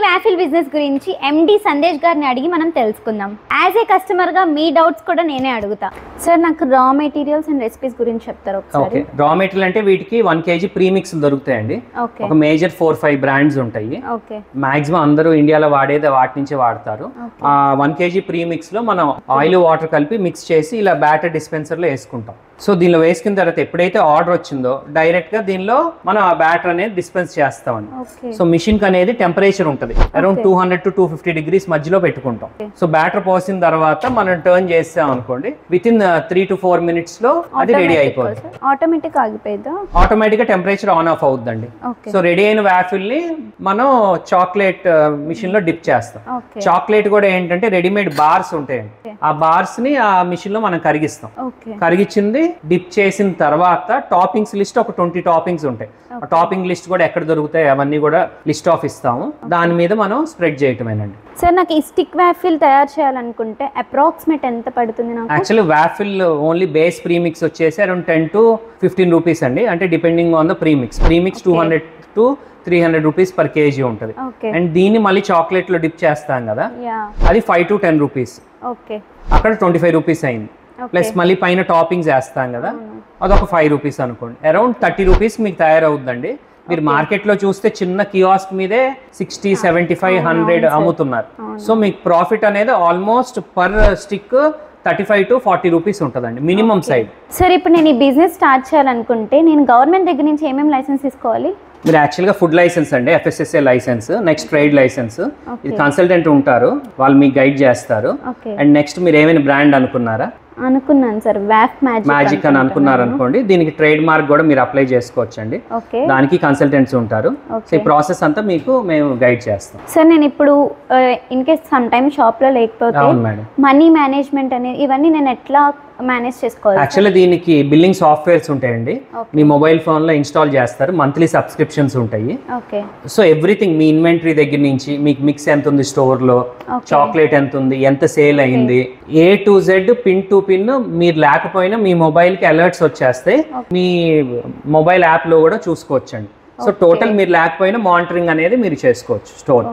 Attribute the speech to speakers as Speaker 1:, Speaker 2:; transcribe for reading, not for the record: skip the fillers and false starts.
Speaker 1: Waffle business గురించి ఎండి సందేశ్ గారిని అడిగి మనం తెలుసుకుందాం. యాజ్ ఏ కస్టమర్ గా మీ డౌట్స్ కూడా నేనే అడుగుతా. సార్ నాకు రా మెటీరియల్స్ అండ్ రెసిపీస్ గురించి చెప్తారు ఒకసారి?
Speaker 2: ఓకే, రా మెటీరియల్ అంటే వీటికి 1 kg ప్రీమిక్స్ దొరుకుతాయండి. ఒక మేజర్ 4-5 బ్రాండ్స్ ఉంటాయి. మాక్సిమం అందరూ ఇండియాలో వాడేది వాటి నుంచి వాడతారు. ఆ 1 kg ప్రీమిక్స్ లో మనం ఆయిల్ వాటర్ కలిపి మిక్స్ చేసి ఇలా బ్యాటర్ డిస్పెన్సర్ లో వేసుకుంటాం. సో దీనిలో వేసుకున్న తర్వాత ఎప్పుడైతే ఆర్డర్ వచ్చిందో డైరెక్ట్ గా దీనిలో మనం ఆ బ్యాటర్ అనేది డిస్పెన్స్ చేస్తామండి. సో మిషన్ కి అనేది టెంపరేచర్ ఉంటుంది, అరౌండ్ 200 to 250 degrees మధ్యలో పెట్టుకుంటాం. సో బ్యాటర్ పోసిన తర్వాత మనం టర్న్ చేస్తాం అనుకోండి, విత్ ఇన్ 3 to 4 minutes లో అది రెడీ అయిపోతుంది.
Speaker 1: ఆటోమేటిక్ ఆగిపోయిందా?
Speaker 2: ఆటోమేటిక్ గా టెంపరేచర్ ఆన్ ఆఫ్ అవుతుందండి. సో రెడీ అయిన వాఫిల్ ని మనం చాక్లెట్ మిషన్ లో డిప్ చేస్తాం. చాక్లెట్ కూడా ఏంటంటే రెడీమేడ్ బార్స్ ఉంటాయండి, ఆ బార్స్ ని ఆ మిషన్ లో మనం కరిగిస్తాం. కరిగించింది డిప్ చేసిన తర్వాత టాపింగ్స్ లిస్ట్ ఒక 20 టాపింగ్స్ ఉంటాయి. ఆ టాపింగ్ లిస్ట్ కూడా ఎక్కడ దొరుకుతాయి అవన్నీ కూడా లిస్ట్ ఆఫ్ ఇస్తాము. దాని మీద మనం స్ప్రెడ్ చేయటమేనండి.
Speaker 1: సార్ నాకు ఈ స్టిక్ వాఫిల్ తయారు చేయాలనుకుంటే అప్రాక్సిమేట్ ఎంత పడుతుంది నాకు?
Speaker 2: Actually waffle only base premix వచ్చేసి అరౌండ్ 10 to 15 rupees అండి. అంటే depending on the premix 200 to 300 rupees per kg ఉంటుంది. అండ్ దీన్ని మళ్ళీ చాక్లెట్ లో డిప్ చేస్తాం కదా, అది 5 to 10 rupees. అక్కడ 25 rupees అయింది. ప్లస్ మళ్ళీ పైన టాపింగ్స్ వేస్తాం కదా, అదొక 5 rupees అనుకోండి. అరౌండ్ 30 rupees మీకు తయారవుతుందండి. మీరు మార్కెట్ లో చూస్తే చిన్న కియాస్క్ మీదే 60, 75, 100 అమ్ముతున్నారు. సో మీకు ప్రాఫిట్ అనేది almost per stick 35 to 40 rupees ఉంటుందండి మినిమం సైడ్.
Speaker 1: సార్ ఇప్పుడు నేను ఈ బిజినెస్ స్టార్ట్ చేయాలనుకుంటే నేను గవర్నమెంట్ దగ్గర నుంచి ఏమేమి లైసెన్స్ తీసుకోవాలి?
Speaker 2: మీరు యాక్చువల్గా ఫుడ్ లైసెన్స్ అండి, FSSA license, next trade license. ఇది కన్సల్టెంట్ ఉంటారు, వాళ్ళు మీకు గైడ్ చేస్తారు. అండ్ నెక్స్ట్ మీరు ఏమైనా బ్రాండ్ అనుకున్నారా?
Speaker 1: అనుకున్నాను సార్, వాఫ్
Speaker 2: మ్యాజిక్ అని అనుకున్నారు అనుకోండి, దీనికి ట్రేడ్ మార్క్ కూడా మీరు అప్లై చేసుకోవచ్చు అండి. దానికి కన్సల్టెంట్స్ ఉంటారు. సో ఈ ప్రాసెస్ అంతా మీకు మేము గైడ్ చేస్తాం.
Speaker 1: సార్ నేను ఇప్పుడు in case some time shop లో లేకపోతే మనీ మేనేజ్మెంట్ అనేది ఇవన్నీ నేను ఎట్లా మేనేజ్ చేసుకోవాలి?
Speaker 2: యాక్చువల్లీ దీనికి బిల్లింగ్ సాఫ్ట్వేర్స్ ఉంటాయండి, మీ మొబైల్ ఫోన్ లో ఇన్స్టాల్ చేస్తారు, మంత్లీ సబ్స్క్రిప్షన్స్ ఉంటాయి. సో ఎవ్రీథింగ్ మీ ఇన్వెంటరీ దగ్గర నుంచి మీకు మిక్స్ ఎంత ఉంది స్టోర్ లో, చాక్లెట్ ఎంత ఉంది, ఎంత సేల్ అయింది, A to Z pin to pin మీరు లేకపోయినా మీ మొబైల్ కి అలర్ట్స్ వచ్చేస్తాయి. మీ మొబైల్ యాప్ లో కూడా చూసుకోవచ్చండి. సో టోటల్ మీరు లేకపోయినా మానిటరింగ్ అనేది మీరు చేసుకోవచ్చు స్టోర్.